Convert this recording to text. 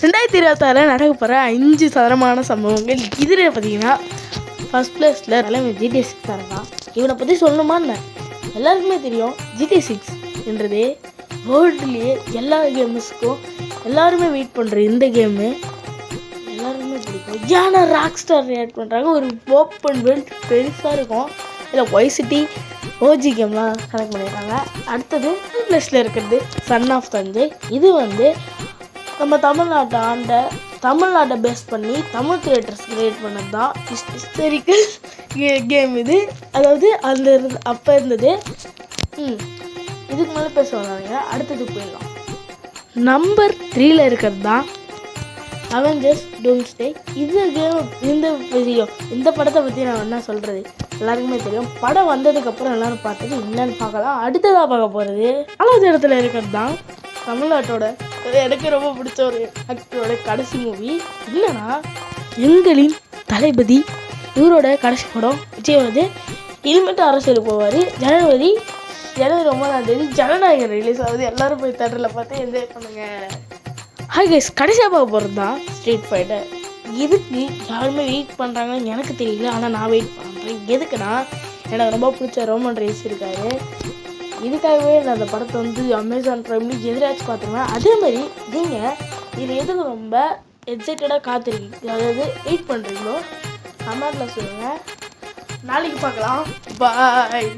2026 நடக்க போகிற 5 சதுரமான சம்பவங்கள். இதில் பார்த்தீங்கன்னா ஃபர்ஸ்ட் பிளேஸில் தலைமை GTA 6 தான். இவனை பற்றி சொல்லணுமா என்ன? எல்லாருக்குமே தெரியும் GTA 6 என்றது வேர்ல்டுலேயே எல்லா கேம்ஸுக்கும் எல்லாருமே வெயிட் பண்ணுற இந்த கேமு எல்லாருக்குமே பிடிக்கும். ஏன்னா ராக் ஸ்டார் ரியாக்ட் பண்ணுறாங்க. ஒரு ஓப்பன் வேர்ல்டு பெருசாக இருக்கும். இல்லை ஒய்சிட்டி ஓஜி கேம்லாம் கனெக்ட் பண்ணியிருக்காங்க. அடுத்தது பிளேஸில் இருக்கிறது சன் ஆஃப் தஞ்சை. இது நம்ம தமிழ்நாட்டை பேஸ் பண்ணி தமிழ் கிரியேட்டர்ஸ் கிரியேட் பண்ணது தான் ஹிஸ்டாரிக்கல் கேம் இது. அதாவது அப்போ இருந்தது. இதுக்கு மேலே பேச வராங்க. அடுத்தது போயிடலாம். நம்பர் 3ல் இருக்கிறது தான் அவெஞ்சர்ஸ் டூம்ஸ்டே. இந்த படத்தை பற்றி நான் என்ன சொல்கிறது, எல்லாருக்குமே தெரியும். படம் வந்ததுக்கப்புறம் எல்லோரும் பார்த்துட்டு என்னென்னு பார்க்கலாம். அடுத்ததாக பார்க்க போகிறது 4வது இடத்துல இருக்கிறது தான் தமிழ்நாட்டோட எனக்கு ரொம்ப பிடிச்ச ஒரு ஆக்டரோட கடைசி மூவி. இல்லைன்னா எங்களின் தளபதி இவரோட கடைசி படம் விஜய் இனிமேட்டு அரசியலுக்கு போவார். ஜனவரி 9ஆம் ஜனநாயகன் ரிலீஸ் ஆகுது. எல்லோரும் போய் தேட்டரில் பார்த்து என்ஜாய் பண்ணுங்கள். ஹாய் கைஸ், கடைசியாக பார்க்க போகிறது தான் ஸ்ட்ரீட் ஃபைட்டர். இதுக்கு யாருமே வெயிட் பண்ணுறாங்கன்னு எனக்கு தெரியல, ஆனால் நான் வெயிட் பண்ணுறேன். எதுக்குன்னா எனக்கு ரொம்ப பிடிச்ச ரோமன் ரெய்ன்ஸ் இருக்காரு. இதுக்காகவே நான் அந்த படத்தை அமேசான் ப்ரைம்லேயும் எதிராச்சும் பார்த்துருவேன். அதே மாதிரி நீங்கள் இதில் எதுக்கு ரொம்ப எக்ஸைட்டடாக காத்திருக்கீங்க, அதாவது வெயிட் பண்ணுறீங்களோ கமெண்ட்டில் சொல்லுங்கள். நாளைக்கு பார்க்கலாம். பாய்.